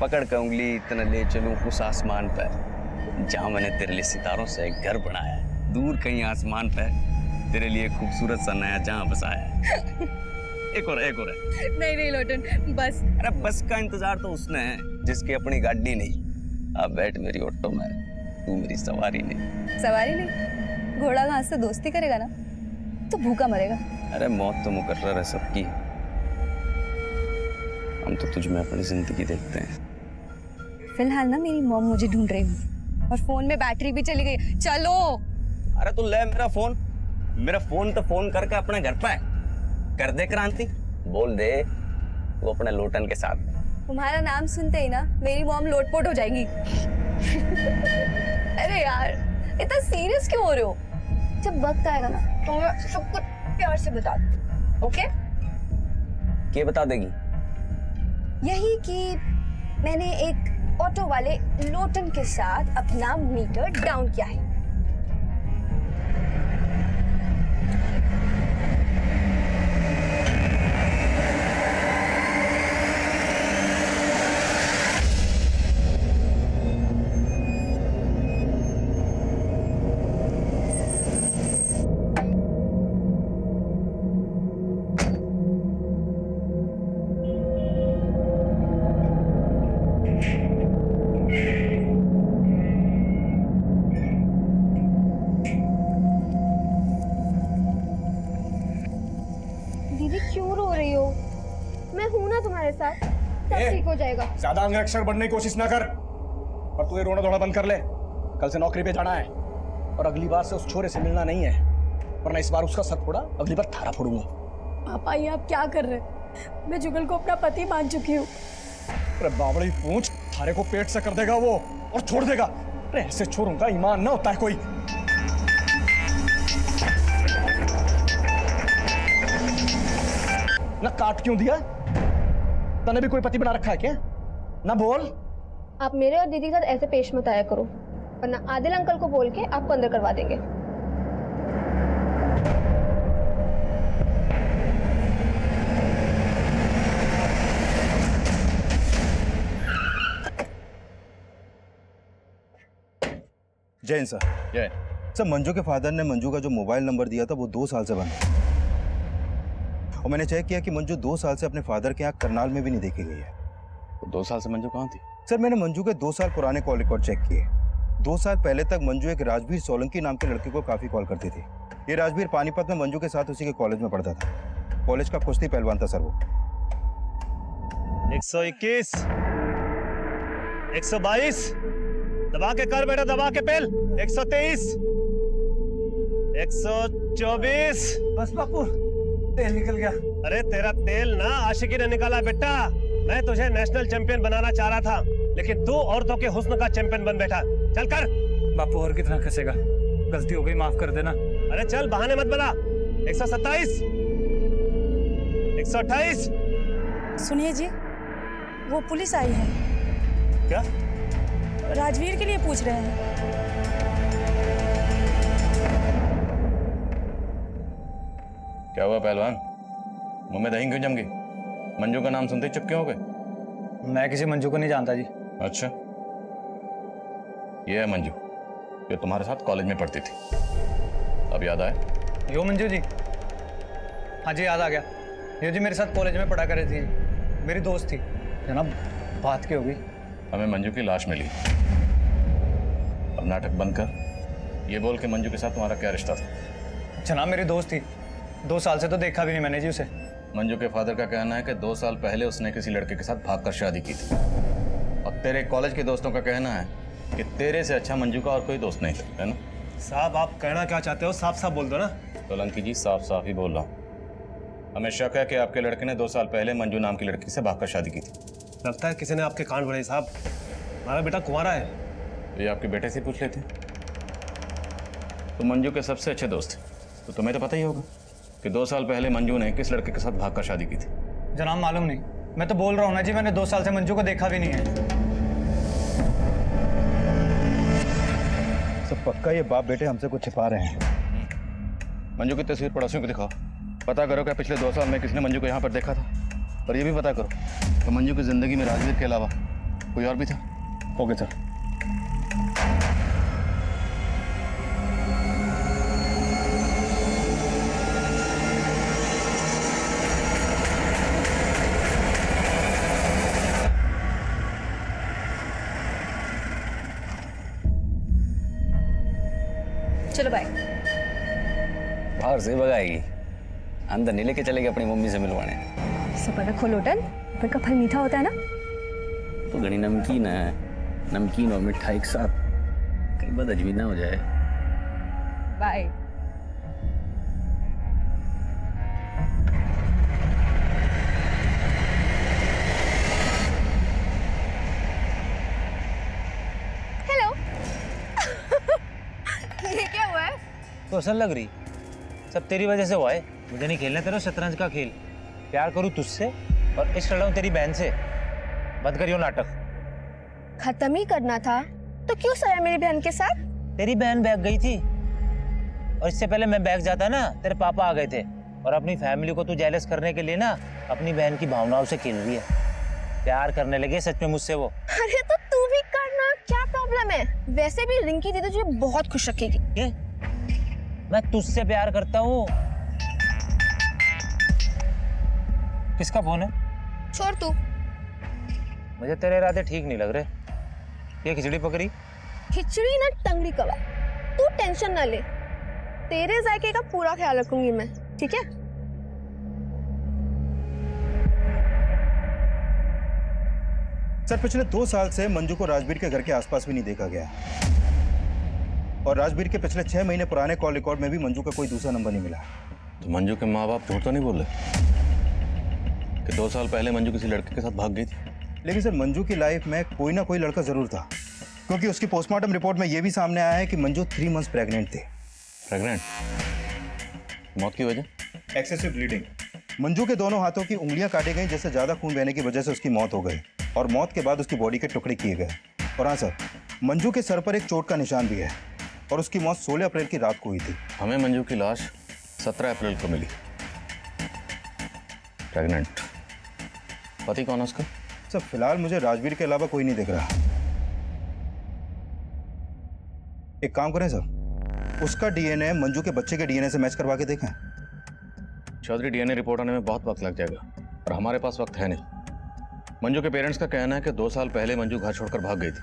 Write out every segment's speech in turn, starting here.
पकड़ कर उंगली इतना ले चलूं उस आसमान पर जहां मैंने तेरे लिए सितारों से एक घर बनाया है, दूर कहीं आसमान पर तेरे लिए खूबसूरत सा नया जहां बसाया है। एक और है। नहीं नहीं लोटन, बस। अरे बस का इंतजार तो उसने है जिसकी अपनी गाड़ी नहीं। अब बैठ मेरी ऑटो में, तू मेरी सवारी नहीं। सवारी नहीं? घोड़ा घास से दोस्ती करेगा ना तो भूखा मरेगा। अरे मौत तो मुकर्रर है सबकी, हम तो तुझ में अपनी जिंदगी देखते हैं। फिलहाल ना मेरी मॉम मुझे ढूंढ रही है और फोन में बैटरी भी चली गई। चलो। अरे तू ले मेरा फोन तो फोन करके अपने घर पे कर दे क्रांति, बोल दे वो अपने लोटन के साथ। तुम्हारा नाम सुनते ही ना मेरी मॉम लोटपोट हो जाएगी। अरे यार इतना सीरियस क्यों हो रहे हो? जब वक्त आएगा ना तो मैं सब कुछ प्यार से बता दूँ। ओके? क्या बता देगी? यही कि मैंने एक ऑटो वाले लोटन के साथ अपना मीटर डाउन किया है। दीदी क्यों रो रही हो? मैं हूं ना तुम्हारे साथ, सब ठीक हो जाएगा। ज्यादा अंगरक्षक बनने की कोशिश ना कर और तू ये रोना धोना बंद कर ले। कल से नौकरी पे जाना है और अगली बार से उस छोरे से मिलना नहीं है, वरना इस बार उसका सर फोड़ा, अगली बार थारा फोड़ूंगा। पापा ये आप क्या कर रहे हैं? मैं जुगल को अपना पति मान चुकी हूँ। अरे बावड़ी पूंछ, थारे को पेट से कर देगा वो और छोड़ देगा। अरे ऐसे छोरों का ईमान ना होता है कोई। ना काट क्यों दिया? तने भी कोई पति बना रखा है क्या? ना बोल। आप मेरे और दीदी के साथ ऐसे पेश मत आया करो, वरना आदिल अंकल को बोल के आपको अंदर करवा देंगे। जैन सर। जय सर, मंजू के फादर ने मंजू का जो मोबाइल नंबर दिया था वो 2 साल से बंद है और मैंने चेक किया कि मंजू 2 साल से अपने फादर के यहाँ करनाल में भी नहीं देखी गई है। तो 2 साल से मंजू कहाँ थी? सर, मैंने मंजू के 2 साल पुराने कॉल रिकॉर्ड चेक किए। 2 साल पहले तक मंजू एक राजवीर सोलंकी नाम के लड़के को काफी कॉल करती थी। ये राजवीर पानीपत में मंजू के साथ उसी के कॉलेज में पढ़ता था। कॉलेज का कुश्ती पहलवान था सर वो। 121, 122, दबा के कर बेटा, दबा के पेल। 123, 124। बस बापू, तेल निकल गया। अरे तेरा तेल ना आशिकी ने निकाला बेटा। मैं तुझे नेशनल चैंपियन बनाना चाह रहा था, लेकिन तू औरतों के हुस्न का चैंपियन बन बैठा। चल कर। बापू और कितना खसेगा? गलती हो गई, माफ कर देना। अरे चल, बहाने मत बना। 127, 128। सुनिए जी, वो पुलिस आई है। क्या? राजवीर के लिए पूछ रहे हैं। क्या हुआ पहलवान, मुंह में दही क्यों जम गई? मंजू का नाम सुनते ही चुप क्यों हो गए? मैं किसी मंजू को नहीं जानता जी। अच्छा, ये है मंजू जो तुम्हारे साथ कॉलेज में पढ़ती थी। अब याद आया? यो मंजू जी? हाँ जी, याद आ गया। यो जी मेरे साथ कॉलेज में पढ़ा कर रही थी, मेरी दोस्त थी। जनाब बात क्या होगी? हमें मंजू की लाश मिली। अब नाटक बंद कर, ये बोल के मंजू के साथ तुम्हारा क्या रिश्ता था? जनाब मेरी दोस्त थी, 2 साल से तो देखा भी नहीं मैंने जी उसे। मंजू के फादर का कहना है कि 2 साल पहले उसने किसी लड़के के साथ भागकर शादी की थी और तेरे कॉलेज के दोस्तों का कहना है कि तेरे से अच्छा मंजू का और कोई दोस्त नहीं था, है ना? साहब आप कहना क्या चाहते हो? साफ साफ बोल दो ना। सोलंकी जी, साफ साफ ही बोल रहा हूँ। हमें शक है कि आपके लड़के ने 2 साल पहले मंजू नाम की लड़की से भागकर शादी की थी। लगता है किसी ने आपके कान भरे साहब। हमारा बेटा कुंवारा है। तो ये आपके बेटे से पूछ लेते। तो मंजू के सबसे अच्छे दोस्त, तो तुम्हें तो पता ही होगा कि 2 साल पहले मंजू ने किस लड़के के साथ भागकर शादी की थी। जनाब मालूम नहीं, मैं तो बोल रहा हूँ ना जी, मैंने 2 साल से मंजू को देखा भी नहीं है। सब पक्का ये बाप बेटे हमसे कुछ छिपा रहे हैं। मंजू की तस्वीर पड़ोसियों को दिखाओ, पता करो कि पिछले 2 साल में किसने मंजू को यहाँ पर देखा था, और ये भी पता करो कि मंजू की जिंदगी में राजवीर के अलावा कोई और भी था? Okay sir. चलो बाय। बाहर से भगाएगी, अंदर नहीं लेके चलेगी अपनी मम्मी से मिलवाने। सबर रखो लोटन, पर का फल मीठा होता है ना। तो घनी नमकीन है, नमकीन और मिठाई एक साथ, कहीं बात अजमी ना हो जाए। बाय। हेलो। ये क्या हुआ है? तो असल लग रही, सब तेरी वजह से हुआ है। मुझे नहीं खेलना तेरा शतरंज का खेल। प्यार करूं तुझसे और इश्क लड़ाऊं तेरी बहन से। बंद करियो नाटक। खत्म ही करना था तो क्यों सोया मेरी बहन के साथ? तेरी बहन भाग गई थी और इससे पहले मैं भाग जाता ना, तेरे पापा आ गए थे। और अपनी फैमिली को तू जेलस करने के लिए ना अपनी बहन की भावनाओं से खेल रही है। प्यार करने लगे सच में मुझसे वो। अरे तो तू भी करना, क्या प्रॉब्लम है? वैसे भी रिंकी दीदी तुझे बहुत खुश रखेगी। क्या? मैं तुझसे प्यार करता हूँ। किसका फोन है? छोड़ तू। मुझे तेरे इरादे ठीक नहीं लग रहे। ये खिचड़ी पकड़ी? खिचड़ी ना टंगड़ी कबाब। तू टेंशन ना ले, तेरे जायके का पूरा ख्याल रखूंगी मैं, ठीक है? सर पिछले 2 साल से मंजू को राजवीर के घर के आसपास भी नहीं देखा गया, और राजवीर के पिछले 6 महीने पुराने कॉल रिकॉर्ड में भी मंजू का कोई दूसरा नंबर नहीं मिला। तो मंजू के माँ बाप झूठ तो नहीं बोल रहे कि 2 साल पहले मंजू किसी लड़के के साथ भाग गई थी? लेकिन सर मंजू की लाइफ में कोई ना कोई लड़का जरूर था, क्योंकि उसकी पोस्टमार्टम रिपोर्ट में यह भी सामने आया है कि मंजू 3 मंथ्स प्रेग्नेंट थी। प्रेग्नेंट? मौत की वजह? Excessive bleeding. मंजू के दोनों हाथों की उंगलियां काटी गई, जिससे ज्यादा खून बहने की वजह से उसकी मौत हो गई, और मौत के बाद उसकी बॉडी के टुकड़े किए गए। और हाँ सर, मंजू के सर पर एक चोट का निशान भी है, और उसकी मौत 16 अप्रैल की रात को हुई थी। हमें मंजू की लाश 17 अप्रैल को मिली, प्रेग्नेंट। पति कौन है उसका? सर फिलहाल मुझे राजवीर के अलावा कोई नहीं दिख रहा। एक काम करें सर, उसका डीएनए मंजू के बच्चे के डीएनए से मैच करवा के देखें। चौधरी, डीएनए रिपोर्ट आने में बहुत वक्त लग जाएगा और हमारे पास वक्त है नहीं। मंजू के पेरेंट्स का कहना है कि 2 साल पहले मंजू घर छोड़कर भाग गई थी,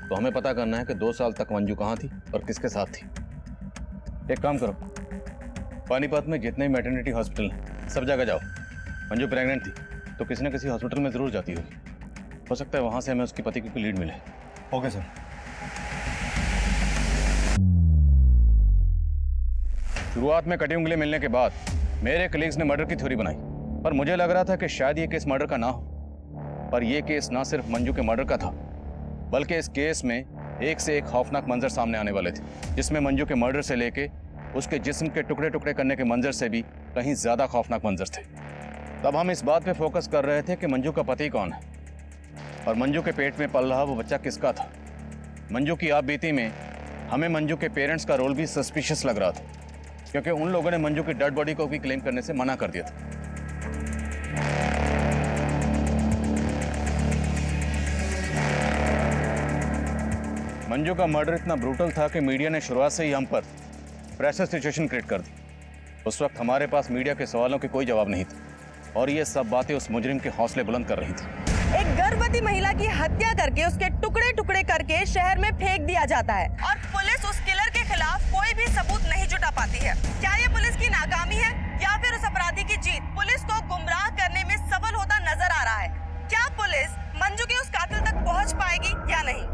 तो हमें पता करना है कि 2 साल तक मंजू कहाँ थी और किसके साथ थी। एक काम करो, पानीपत में जितने मैटरनिटी हॉस्पिटल हैं सब जगह जाओ। मंजू प्रेग्नेंट थी तो किसी न किसी हॉस्पिटल में जरूर जाती होगी, हो सकता है वहां से हमें उसके पति की कोई लीड मिले। Okay sir. शुरुआत में कटी उंगली मिलने के बाद मेरे कलीग्स ने मर्डर की थ्योरी बनाई, पर मुझे लग रहा था कि शायद ये केस मर्डर का ना हो। पर यह केस ना सिर्फ मंजू के मर्डर का था, बल्कि इस केस में एक से एक खौफनाक मंजर सामने आने वाले थे, जिसमें मंजू के मर्डर से लेके उसके जिस्म के टुकड़े टुकड़े करने के मंजर से भी कहीं ज्यादा खौफनाक मंजर थे। तब हम इस बात पे फोकस कर रहे थे कि मंजू का पति कौन है और मंजू के पेट में पल रहा वो बच्चा किसका था। मंजू की आपबीती में हमें मंजू के पेरेंट्स का रोल भी सस्पिशियस लग रहा था, क्योंकि उन लोगों ने मंजू की डेड बॉडी को भी क्लेम करने से मना कर दिया था। मंजू का मर्डर इतना ब्रूटल था कि मीडिया ने शुरुआत से ही हम पर प्रेशर सिचुएशन क्रिएट कर दी। उस वक्त हमारे पास मीडिया के सवालों के कोई जवाब नहीं था, और ये सब बातें उस मुजरिम के हौसले बुलंद कर रही थी। एक गर्भवती महिला की हत्या करके उसके टुकड़े टुकड़े करके शहर में फेंक दिया जाता है, और पुलिस उस किलर के खिलाफ कोई भी सबूत नहीं जुटा पाती है। क्या ये पुलिस की नाकामी है या फिर उस अपराधी की जीत पुलिस को गुमराह करने में सफल होता नजर आ रहा है? क्या पुलिस मंजू के उस कातिल तक पहुंच पाएगी या नहीं?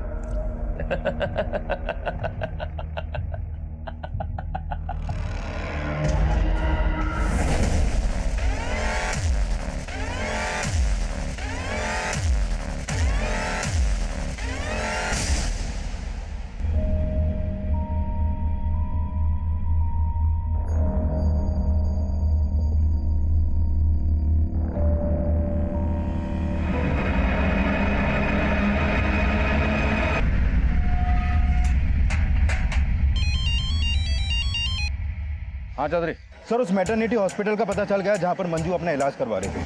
हाँ चौधरी। सर उस मैटरनिटी हॉस्पिटल का पता चल गया जहां पर मंजू अपना इलाज करवा रही थी।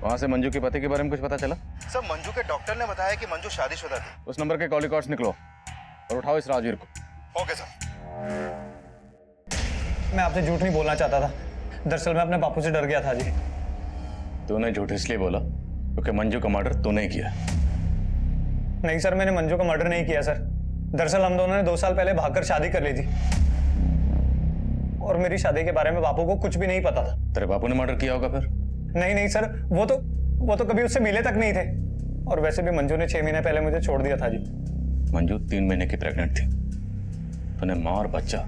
वहां से मंजू के पति के बारे में कुछ पता चला? सर मंजू के डॉक्टर ने बताया कि मंजू शादीशुदा थी। उस नंबर के कॉल रिकॉर्ड्स निकलो और उठाओ इस राजवीर को। Okay sir. मैं आपसे झूठ नहीं बोलना चाहता था, दरअसल मैं अपने बापू से डर गया था जी। तूने झूठ इसलिए बोला क्योंकि मंजू का मर्डर तूने ही किया। नहीं सर, मैंने मंजू का मर्डर नहीं किया सर। दरअसल हम दोनों ने 2 साल पहले भागकर शादी कर ली थी और मेरी शादी के बारे में बापू को कुछ भी नहीं पता था। तेरे बापू ने मर्डर किया होगा फिर? नहीं सर, वो तो कभी उससे मिले तक नहीं थे। और वैसे भी मंजू ने 6 महीने पहले मुझे छोड़ दिया था जी। मंजू 3 महीने की प्रेग्नेंट थी, तूने माँ और बच्चा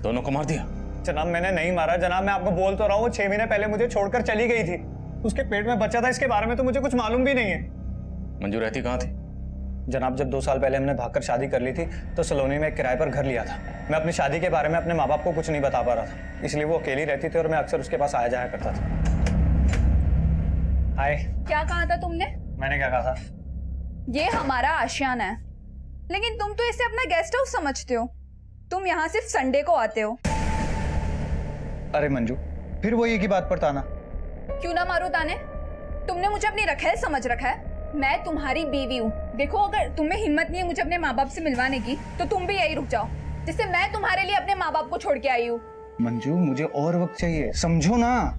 दोनों को मार दिया। जनाब मैंने नहीं मारा जनाब, मैं आपको बोल तो रहा हूँ, 6 महीने पहले मुझे छोड़कर चली गई थी। उसके पेट में बच्चा था, इसके बारे में तो मुझे कुछ मालूम भी नहीं है। मंजू रहती कहाँ थी? जनाब जब 2 साल पहले हमने भागकर शादी कर ली थी तो सलोनी में एक किराए पर घर लिया था। मैं अपनी शादी के बारे में अपने माँ बाप को कुछ नहीं बता पा रहा था, इसलिए वो अकेली रहती थी और मैं अक्सर उसके पास आया जाया करता था। हाय। क्या कहा था तुमने? मैंने क्या कहा था? ये हमारा आशियाना है, लेकिन तुम तो इसे अपना गेस्ट हाउस समझते हो। तुम यहाँ सिर्फ संडे को आते हो। अरे मंजू, फिर वो एक ही बात पर ताना। क्यों ना मारो ताने? तुमने मुझे अपनी रखेल समझ रखा है। मैं तुम्हारी बीवी हूँ। देखो, अगर तुम्हें हिम्मत नहीं है मुझे अपने माँ बाप से मिलवाने की तो तुम भी यही रुक जाओ, जिससे मैं तुम्हारे लिए अपने माँ बाप को छोड़ के आई हूँ। मंजू मुझे और वक्त चाहिए, समझो ना।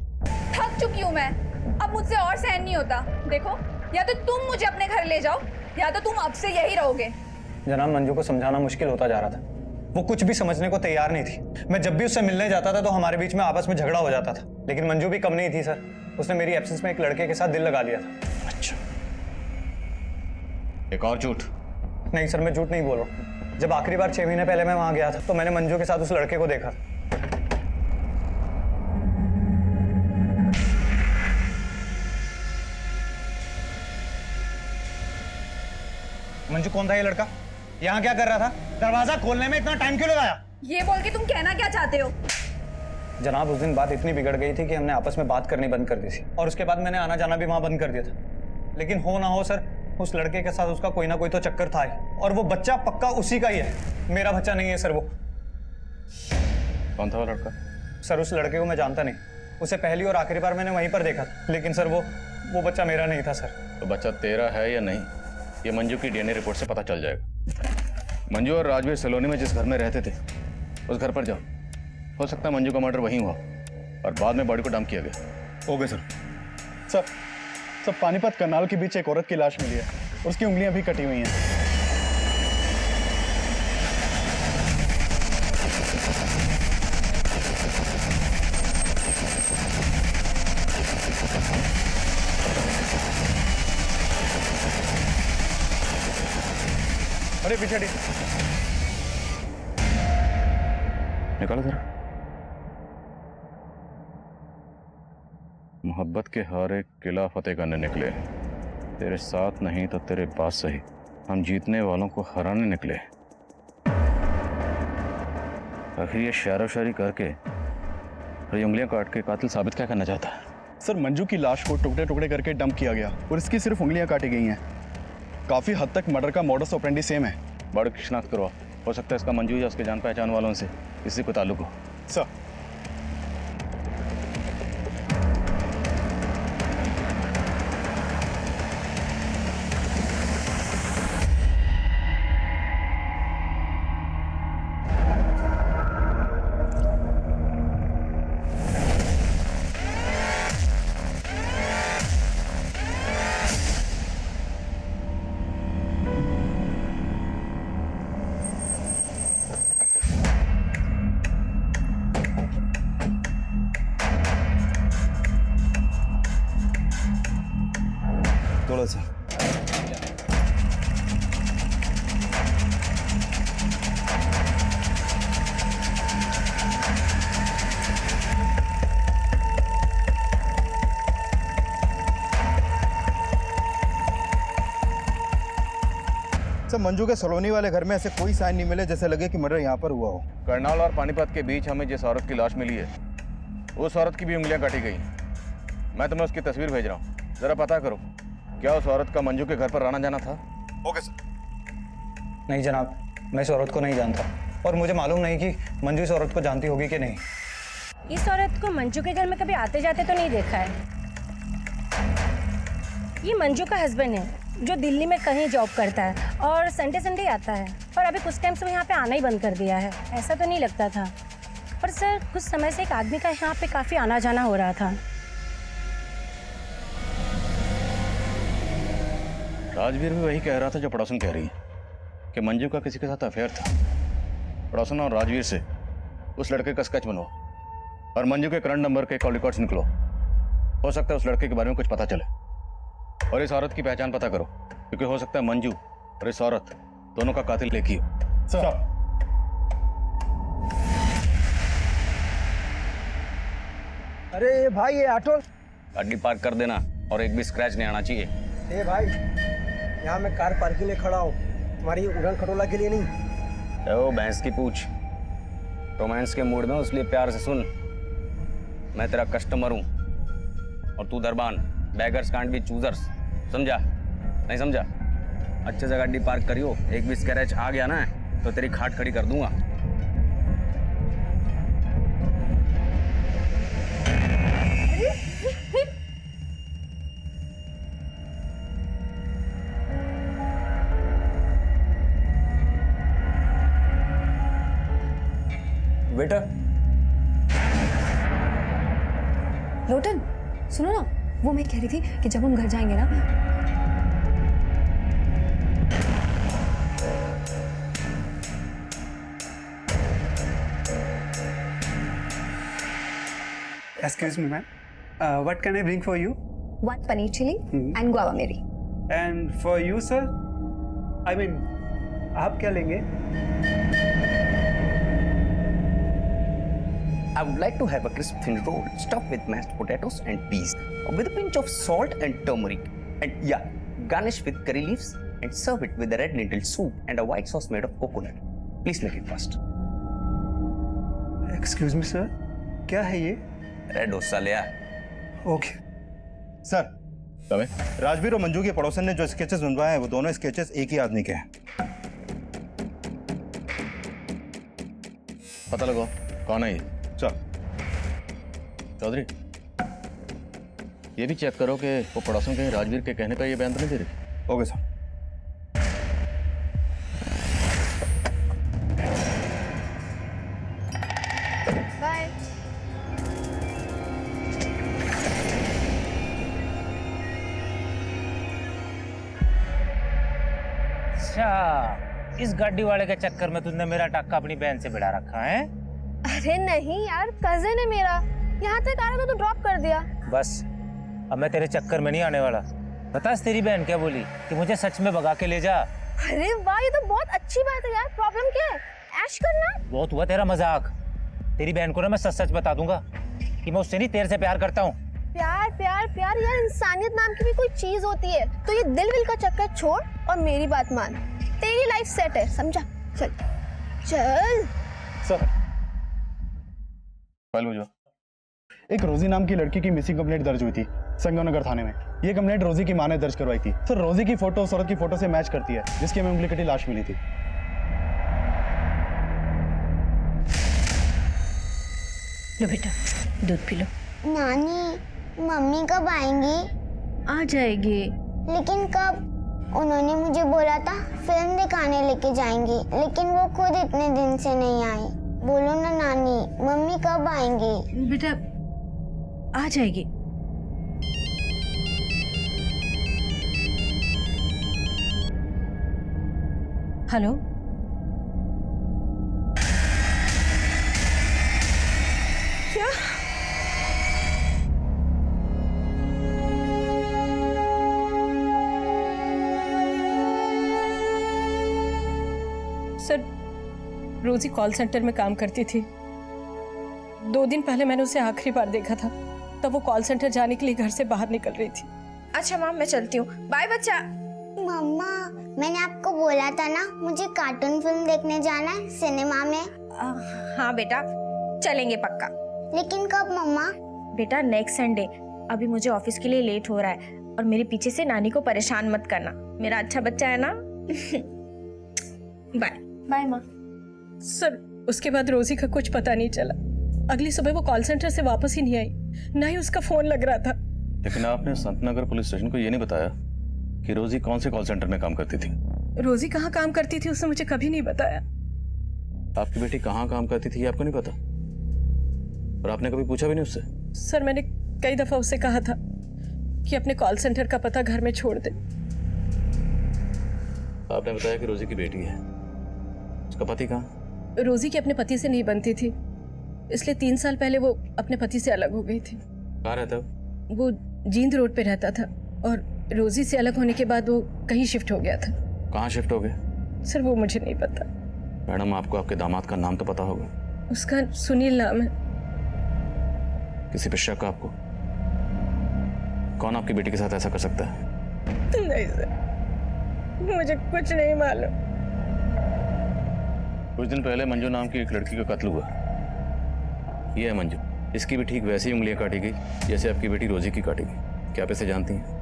थक चुकी हूँ मैं, अब मुझसे और सहन नहीं होता। देखो, या तो तुम मुझे अपने घर ले जाओ या तो तुम अब से यही रहोगे। जनाब मंजू को समझाना मुश्किल होता जा रहा था, वो कुछ भी समझने को तैयार नहीं थी। मैं जब भी उससे मिलने जाता था तो हमारे बीच में आपस में झगड़ा हो जाता था, लेकिन मंजू भी कम नहीं थी सर। उसने मेरी एब्सेंस में एक लड़के के साथ दिल लगा लिया था। अच्छा, एक और झूठ? नहीं सर, मैं झूठ नहीं बोल रहा हूँ। जब आखिरी बार 6 महीने पहले मैं वहां गया था तो मैंने मंजू के साथ उस लड़के को देखा। मंजू, कौन था ये लड़का? यहाँ क्या कर रहा था? दरवाजा खोलने में इतना टाइम क्यों लगाया? ये बोल के तुम कहना क्या चाहते हो? जनाब उस दिन बात इतनी बिगड़ गई थी कि हमने आपस में बात करनी बंद कर दी थी और उसके बाद मैंने आना जाना भी वहां बंद कर दिया था। लेकिन हो ना हो सर, उस लड़के के साथ उसका कोई ना कोई तो चक्कर था ही, और वो बच्चा पक्का उसी का ही है। मेरा बच्चा नहीं है सर वो। कौन था वो लड़का? सर उस लड़के को मैं जानता नहीं, उसे पहली और आखिरी बार मैंने वहीं पर देखा था, लेकिन सर वो बच्चा मेरा नहीं था सर। तो बच्चा तेरा है या नहीं, ये मंजू की डीएनए रिपोर्ट से पता चल जाएगा। मंजू और राजवीर सलोनी में जिस घर में रहते थे उस घर पर जाओ, हो सकता है मंजू का मर्डर वहीं हुआ और बाद में बॉडी को डंप किया गया। Okay sir. सर पानीपत कनाल के बीच एक औरत की लाश मिली है, उसकी उंगलियां भी कटी हुई हैं। अरे पीछे हटी। निकालो जरा। मोहब्बत के हारे किला फतेह करने निकले, तेरे साथ नहीं तो तेरे पास सही, हम जीतने वालों को हराने निकले। आखिर ये शायरो शायरी करके और ये उंगलियां काट के कातिल साबित क्या करना चाहता है? सर मंजू की लाश को टुकड़े टुकड़े करके डंप किया गया और इसकी सिर्फ उंगलियां काटी गई हैं। काफी हद तक मर्डर का मॉडस ऑपरेंडी सेम है। बॉडी की शिनाख्त करवा, हो सकता है इसका मंजू या उसके जान पहचान वालों से किसी को ताल्लुक हो। सर थोड़ा सा सर मंजू के सलोनी वाले घर में ऐसे कोई साइन नहीं मिले जैसे लगे कि मर्डर यहाँ पर हुआ हो। करनाल और पानीपत के बीच हमें जिस औरत की लाश मिली है उस औरत की भी उंगलियां काटी गई। मैं तुम्हें उसकी तस्वीर भेज रहा हूँ, जरा पता करो क्या उस औरत का मंजू के घर पर आना जाना था? Okay sir. नहीं जनाब, मैं इस औरत को नहीं जानता और मुझे मालूम नहीं कि मंजू इस औरत को जानती होगी कि नहीं। इस औरत को मंजू के घर में कभी आते जाते तो नहीं देखा है। ये मंजू का हस्बैंड है जो दिल्ली में कहीं जॉब करता है और संडे संडे आता है, पर अभी कुछ टाइम से वो यहाँ पे आना ही बंद कर दिया है। ऐसा तो नहीं लगता था, पर सर कुछ समय से एक आदमी का यहाँ पे काफ़ी आना जाना हो रहा था। राजवीर भी वही कह रहा था जो पड़ोसन कह रही है कि मंजू का किसी के साथ अफेयर था। पड़ोसन और राजवीर से उस लड़के का स्केच बनवाओ और मंजू के करंट नंबर के कॉल रिकॉर्ड्स निकलो। हो सकता है उस लड़के के बारे में कुछ पता चले, और इस औरत की पहचान पता करो, क्योंकि हो सकता है मंजू और इस औरत दोनों का कातिल एक ही हो। सर अरे भाई ये ऑटो गाड़ी पार्क कर देना और एक भी स्क्रैच नहीं आना चाहिए। ए भाई, यहाँ मैं कार पार्किंग के लिए खड़ा हूँ, तुम्हारी उड़न खटोला के लिए नहीं। ओ भैंस की पूछ, रोमांस के मूड में हो, इसलिए प्यार से सुन। मैं तेरा कस्टमर हूँ और तू दरबान। बैगर्स कांट बी चूजर्स, समझा? नहीं समझा? अच्छे से गाड़ी पार्क करियो, एक भी स्क्रैच आ गया ना तो तेरी खाट खड़ी कर दूंगा। बेटा लोटन, सुनो ना, वो मैं कह रही थी कि जब हम घर जाएंगे ना, Excuse me, ma'am. What can I bring for you? 1 paneer chili and guava meri. And for you, sir? I mean, आप क्या लेंगे? I would like to have a crisp thin roll stuffed with mashed potatoes and peas with a pinch of salt and turmeric, and yeah, garnish with curry leaves and serve it with a red lentil soup and a white sauce made of coconut. Please make it fast. Excuse me, sir. क्या है ये? Red dosa ले आ। Okay. Sir, Rajveer और मंजू के पड़ोसन ने जो sketches बनवाए हैं वो दोनों स्केचेस एक ही आदमी के हैं। पता लगाओ कौन है ये। सर, चौधरी, ये भी चेक करो कि वो पड़ोसन कहीं राजवीर के कहने का ये बयान तो नहीं दे रही। Okay sir. बाय। अच्छा, इस गाड़ी वाले के चक्कर में तुमने मेरा टक्का अपनी बहन से बिड़ा रखा है? अरे नहीं यार, कजिन है मेरा, यहाँ तक आ रहा था तो ड्रॉप कर दिया। बस अब मैं तेरे चक्कर में नहीं आने वाला। बता तेरी बहन क्या बोली कि मुझे सच में भगा के ले जा। अरे वाह, ये तो बहुत अच्छी बात है यार। प्रॉब्लम क्या है? ऐश करना। बहुत हुआ तेरा मजाक। तेरी बहन को ना मैं सच सच बता दूंगा कि मैं उससे नहीं तेरे से प्यार करता हूँ। प्यार प्यार प्यार यार, इंसानियत नाम की भी कोई चीज होती है। तो ये दिल विल का चक्कर छोड़ और मेरी बात मान। तेरी लाइफ सेट है, समझा? चल चल। सर, फाइल भेजो। एक रोजी नाम की लड़की की मिसिंग कंप्लेंट दर्ज हुई थी संगमनगर थाने में। ये कंप्लेंट रोजी की मां ने दर्ज करवाई थी। सर, रोजी की फोटो उस औरत की फोटो से मैच करती है जिसकी हमें उंगली कटी लाश मिली थी। लो बेटा, दूध पी लो। नानी, मम्मी कब आएंगी? आ जाएगी। लेकिन कब? उन्होंने मुझे बोला था फिल्म दिखाने लेके जाएंगी, लेकिन वो खुद इतने दिन से नहीं आई। बोलो ना नानी, मम्मी कब आएंगी? बेटा आ जाएगी। हेलो, क्या? सर, रोजी कॉल सेंटर में काम करती थी। 2 दिन पहले मैंने उसे आखिरी बार देखा था, तब वो कॉल सेंटर जाने के लिए घर से बाहर निकल रही थी। अच्छा माम, मैं चलती हूँ। बाय बच्चा। मम्मा, मैंने आपको बोला था ना मुझे कार्टून फिल्म देखने जाना है सिनेमा में। हाँ बेटा, चलेंगे पक्का। लेकिन कब मम्मा? बेटा नेक्स्ट संडे। अभी मुझे ऑफिस के लिए लेट हो रहा है और मेरे पीछे से नानी को परेशान मत करना। मेरा अच्छा बच्चा है ना। बाय बाय माँ। सर, उसके बाद रोजी का कुछ पता नहीं चला। अगली सुबह वो कॉल सेंटर से वापस ही नहीं आई, ना ही उसका फोन लग रहा था। लेकिन आपने संतनगर पुलिस स्टेशन को ये नहीं बताया कि रोजी कौन से कॉल सेंटर में काम करती थी। रोजी कहाँ काम करती थी उसने मुझे कभी नहीं बताया। आपकी बेटी कहाँ काम करती थी ये आपको नहीं पता, और आपने कभी पूछा भी नहीं उससे? सर मैंने कई दफा उससे कहा था कि अपने कॉल सेंटर का पता घर में छोड़ दे। आपने बताया कि रोजी की बेटी है, उसका पति कहाँ? रोजी की अपने पति से नहीं बनती थी, इसलिए 3 साल पहले वो अपने पति से अलग हो गई थी। कहाँ रहता है वो जींद रोड पे रहता था और रोजी से अलग होने के बाद वो कहीं शिफ्ट हो गया था। कहाँ शिफ्ट हो गए? सर वो मुझे नहीं पता। मैडम आपको आपके दामाद का नाम तो पता होगा। उसका सुनील नाम है। किसी पे शक आपको? कौन आपकी बेटी के साथ ऐसा कर सकता है? नहीं सर मुझे कुछ नहीं मालूम। कुछ दिन पहले मंजू नाम की एक लड़की का कत्ल हुआ। ये है मंजू, इसकी भी ठीक वैसी उंगलियां काटी गई जैसे आपकी बेटी रोजी की काटी गई। क्या आप इसे जानती हैं?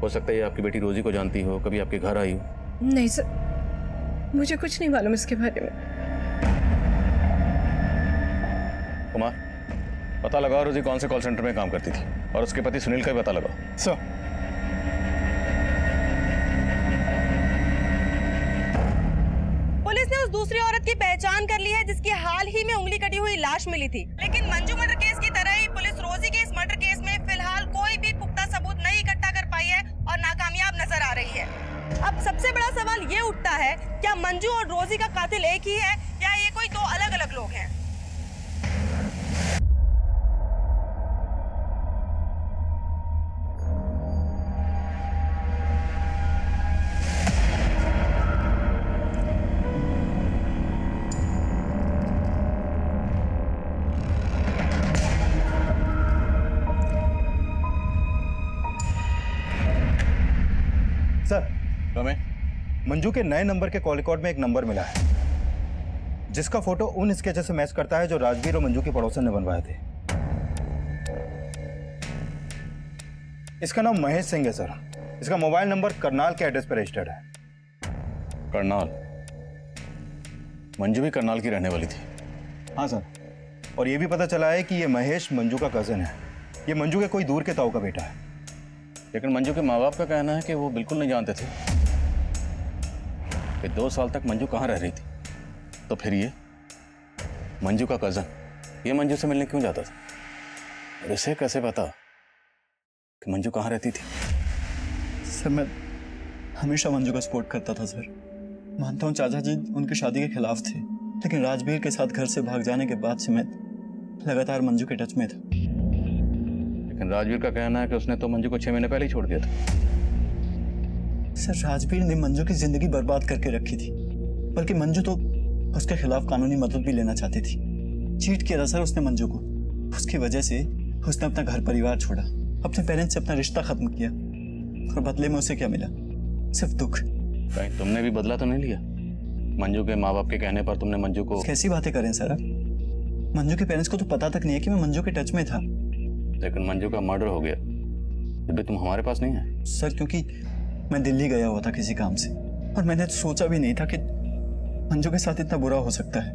हो सकता है ये आपकी बेटी रोजी को जानती हो, कभी आपके घर आई हो। नहीं सर मुझे कुछ नहीं मालूम इसके बारे में। कुमार, पता लगाओ रोजी कौन से कॉल सेंटर में काम करती थी, और उसके पति सुनील का भी पता लगाओ। सर पुलिस ने उस दूसरी औरत की पहचान कर ली है जिसकी हाल ही में उंगली कटी हुई लाश मिली थी। लेकिन मंजू मर्डर केस की तरह ही पुलिस रोजी के इस मर्डर केस में फिलहाल कोई भी पुख्ता सबूत नहीं इकट्ठा कर पाई है और नाकामयाब नजर आ रही है। अब सबसे बड़ा सवाल ये उठता है, क्या मंजू और रोजी का कातिल एक ही है या ये कोई 2 अलग-अलग लोग हैं? सर हमें मंजू के नए नंबर के कॉल रिकॉर्ड में एक नंबर मिला है जिसका फोटो उन स्केचेस से मैच करता है जो राजवीर और मंजू के पड़ोसन ने बनवाए थे। इसका नाम महेश सिंह है सर। इसका मोबाइल नंबर करनाल के एड्रेस पर रजिस्टर्ड है। करनाल? मंजू भी करनाल की रहने वाली थी? हाँ सर, और ये भी पता चला है कि ये महेश मंजू का कजन है। ये मंजू के कोई दूर के ताऊ का बेटा है। लेकिन मंजू के माँ बाप का कहना है कि वो बिल्कुल नहीं जानते थे कि 2 साल तक मंजू कहाँ रह रही थी। तो फिर ये मंजू का कजन ये मंजू से मिलने क्यों जाता था, और इसे कैसे पता कि मंजू कहाँ रहती थी? सर मैं हमेशा मंजू का सपोर्ट करता था सर। मानता हूँ चाचा जी उनकी शादी के खिलाफ थे, लेकिन राजवीर के साथ घर से भाग जाने के बाद से मैं लगातार मंजू के टच में था। लेकिन राजवीर का कहना है कि उसने तो मंजू को 6 महीने पहले ही छोड़ दिया था। सर राजवीर ने मंजू की जिंदगी बर्बाद करके रखी थी, बल्कि मंजू तो उसके खिलाफ कानूनी मदद भी लेना चाहती थी। चीट किया था सर उसने मंजू को। उसकी वजह से उसने अपना घर परिवार छोड़ा, अपने पेरेंट्स से अपना रिश्ता खत्म किया, और बदले में उसे क्या मिला? सिर्फ दुख। कहीं तुमने भी बदला तो नहीं लिया? मंजू के माँ बाप के कहने पर तुमने मंजू को... कैसी बातें करें सर आप? मंजू के पेरेंट्स को तो पता तक नहीं है कि मैं मंजू के टच में था। लेकिन मंजू का मर्डर हो गया, फिर भी तुम हमारे पास नहीं आए? सर क्योंकि मैं दिल्ली गया हुआ था किसी काम से, और मैंने सोचा भी नहीं था कि मंजू के साथ इतना बुरा हो सकता है।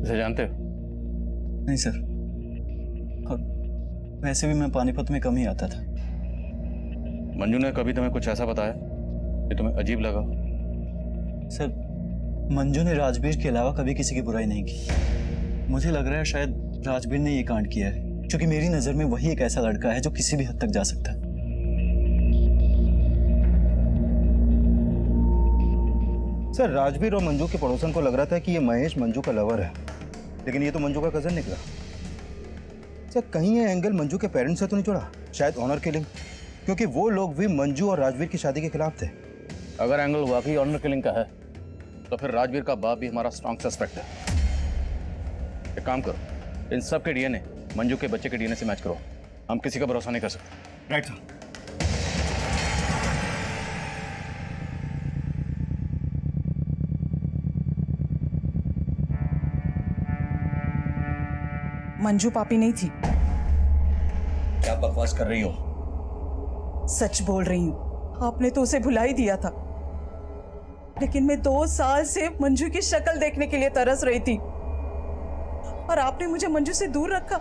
इसे जानते हो? नहीं सर, और वैसे भी मैं पानीपत में कम ही आता था। मंजू ने कभी तुम्हें कुछ ऐसा बताया कि तुम्हें अजीब लगा? सर मंजू ने राजवीर के अलावा कभी किसी की बुराई नहीं की। मुझे लग रहा है शायद राजवीर ने ये कांड किया है, क्योंकि मेरी नजर में वही एक ऐसा लड़का है जो किसी भी हद तक जा सकता है। सर राजवीर और मंजू के पड़ोसन को लग रहा था कि ये महेश मंजू का लवर है, लेकिन ये तो मंजू का कजन निकला। सर कहीं ये एंगल मंजू के पेरेंट्स से तो नहीं जुड़ा? शायद ऑनर किलिंग, क्योंकि वो लोग भी मंजू और राजवीर की शादी के खिलाफ थे। अगर एंगल वाकई ऑनर किलिंग का है तो फिर राजवीर का बाप भी हमारा स्ट्रॉन्ग सस्पेक्ट है। एक काम करो, इन सब के डीएनए मंजू के बच्चे के डीएनए से मैच करो। हम किसी का भरोसा नहीं कर सकते। Right sir. मंजू पापी नहीं थी। क्या बकवास कर रही हो? सच बोल रही हूँ, आपने तो उसे भुला ही दिया था, लेकिन मैं 2 साल से मंजू की शक्ल देखने के लिए तरस रही थी। और आपने मुझे मंजू से दूर रखा।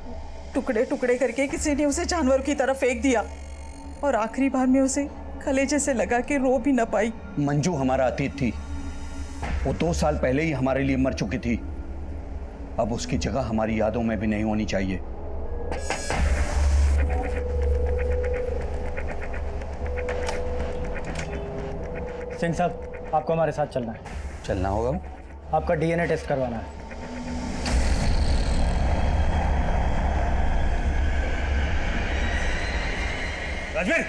टुकड़े टुकड़े करके किसी ने उसे जानवर की तरफ फेंक दिया और आखिरी बार में उसे कलेजे से लगा के रो भी न पाई। मंजू हमारा अतीत थी, वो 2 साल पहले ही हमारे लिए मर चुकी थी। अब उसकी जगह हमारी यादों में भी नहीं होनी चाहिए। सिंह साहब, आपको हमारे साथ चलना है। चलना होगा? आपका डीएनए टेस्ट करवाना है। राजवीर,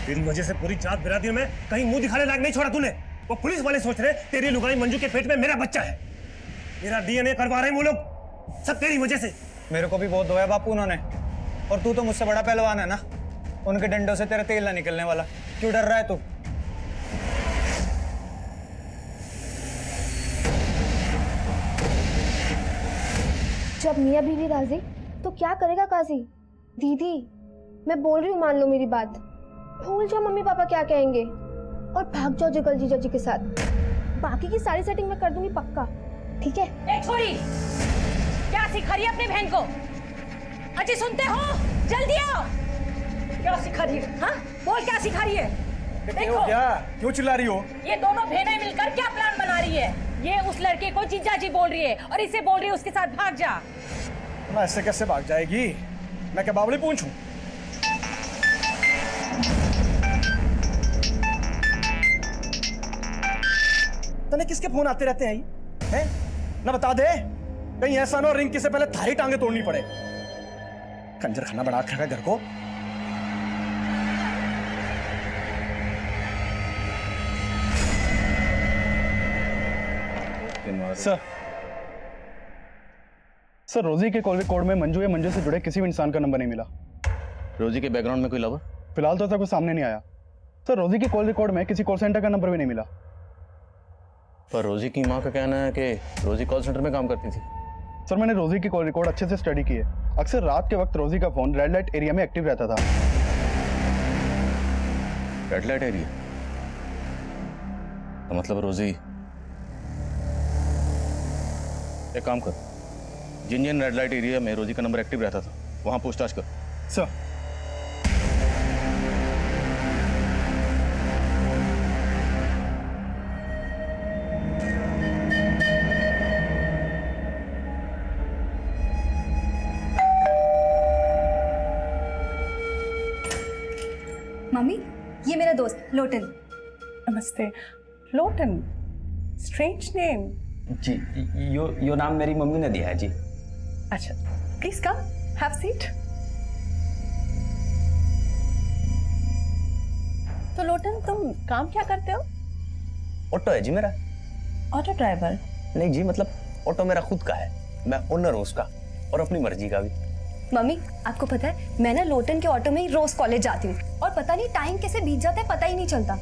तेरी वजह से पूरी जात बिरादरी में कहीं मुंह दिखाने लायक नहीं छोड़ा तूने। वो पुलिस वाले सोच रहे तेरी लुगाई मंजू के पेट में मेरा बच्चा है। मेरा डीएनए करवा रहे हैं वो लोग, सब तेरी वजह से। मेरे को भी बहुत धोया बापू उन्होंने, और तू तो मुझसे बड़ा पहलवान है ना, उनके डंडों से तेरा तेल ना निकलने वाला। क्यों डर रहा है तू? जब मियाँ बीवी राजी तो क्या करेगा काजी? दीदी, मैं बोल रही हूँ, मान लो मेरी बात। भूल जाओ मम्मी पापा क्या कहेंगे और भाग जाओ जगल जीजा जी के साथ। बाकी की सारी सेटिंग मैं कर दूंगी पक्का, ठीक है? ए छोरी, क्या सिखा रही है अपनी बहन को? अजी सुनते हो? जल्दी आओ। क्या सिखा रही है? हाँ, बोल क्या सिखा रही है? देखो क्या, क्यों चिल्ला रही हो? ये दोनों बहनें मिलकर क्या प्लान बना रही है? ये उस लड़के को जीजा जी बोल रही है और इसे बोल रही है उसके साथ भाग जा। मैं ऐसे कैसे भाग जाएगी? मैं क्या बावली पूछूं? तने किसके फोन आते रहते हैं? ना बता दे, कहीं ऐसा ना हो रिंकी से पहले थारी टांगे तोड़नी पड़े। कंजर खाना बना रखा है घर को। सर रोजी के कॉल रिकॉर्ड में मंजू या मंजू से जुड़े किसी भी इंसान का नंबर नहीं मिला। रोजी के बैकग्राउंड में कोई लवर? फिलहाल तो ऐसा कुछ सामने नहीं आया। सर रोजी के कॉल रिकॉर्ड में किसी कॉल सेंटर का नंबर भी नहीं मिला। पर रोजी की माँ का कहना है कि रोजी कॉल सेंटर में काम करती थी। सर मैंने रोजी की कॉल रिकॉर्ड अच्छे से स्टडी की है। अक्सर रात के वक्त रोजी का फोन रेड लाइट एरिया में एक्टिव रहता था। Red light area? तो मतलब रोजी, एक काम कर, जिन जिन रेड लाइट एरिया में रोजी का नंबर एक्टिव रहता था वहां पूछताछ कर। सर मम्मी, ये मेरा दोस्त लोटन। नमस्ते। Lotan, strange name. जी, यो नाम मेरी मम्मी ने दिया है जी। अच्छा, प्लीज कम, हैव सीट। तो लोटन, तुम काम क्या करते हो? ऑटो है जी मेरा। Auto driver? नहीं जी, मतलब ऑटो मेरा खुद का है, मैं ओनर हूँ उसका, और अपनी मर्जी का भी। मम्मी, आपको पता है मैं ना लोटन के ऑटो में ही रोज कॉलेज जाती हूँ और पता नहीं टाइम कैसे बीत जाता है, पता ही नहीं चलता।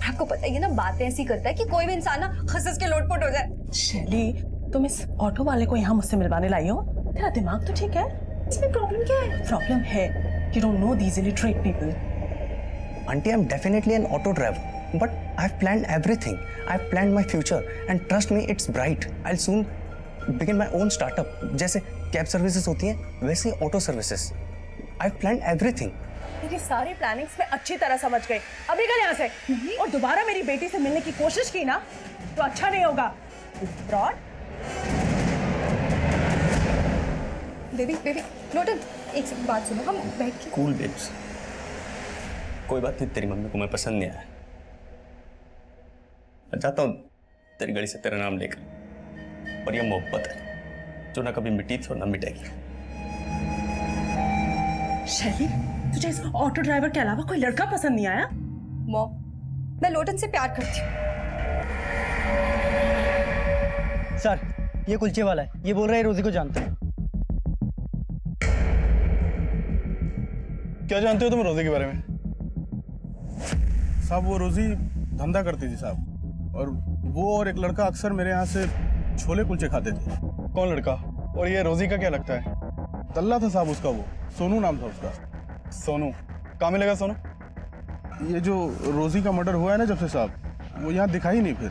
आपको पता ही है ना, बातें ऐसी करता है कि कोई भी इंसान ना हंस के लोटपोट हो जाए। शैली, तुम इस ऑटो वाले को यहाँ मुझसे मिलवाने लाई हो? तेरा दिमाग तो ठीक है? इसमें प्रॉब्लम क्या है? प्रॉब्लम है you don't know these illiterate people. Auntie, I'm definitely an auto driver, but I've planned everything. I've planned my future, and trust me, it's bright. I'll soon begin my own startup. जैसे cab services होती हैं, वैसे auto services. I've planned everything. मेरी सारी plannings में अच्छी तरह समझ गई। अभी निकल यहाँ से और दोबारा मेरी बेटी से मिलने की कोशिश की ना तो अच्छा नहीं होगा। फ्रॉड। बेबी, लोटन, एक सेकंड बात सुनो, हम बैठ के। Cool babes. कोई बात नहीं, तेरी मम्मी को मैं पसंद नहीं आया। मैं चाहता हूँ तेरी गली से तेरा नाम लेकर, और ये मोहब्बत है जो ना कभी मिटी थी और ना मिटेगी। शैली, तुझे इस ऑटो ड्राइवर के अलावा कोई लड़का पसंद नहीं आया? मॉम, मैं लोटन से प्यार करती हूँ। सर, ये कुलचे वाला है, ये बोल रहा है रोजी को जानते हैं। क्या जानते हो तुम रोजी के बारे में? साहब, वो रोजी धंधा करती थी साहब, और वो और एक लड़का अक्सर मेरे यहाँ से छोले कुलचे खाते थे। कौन लड़का? और ये रोजी का क्या लगता है? दल्ला था साहब उसका, वो सोनू नाम था उसका। सोनू? कहाँ मिलेगा सोनू? ये जो रोजी का मर्डर हुआ है ना जब से साहब, वो यहाँ दिखा ही नहीं फिर।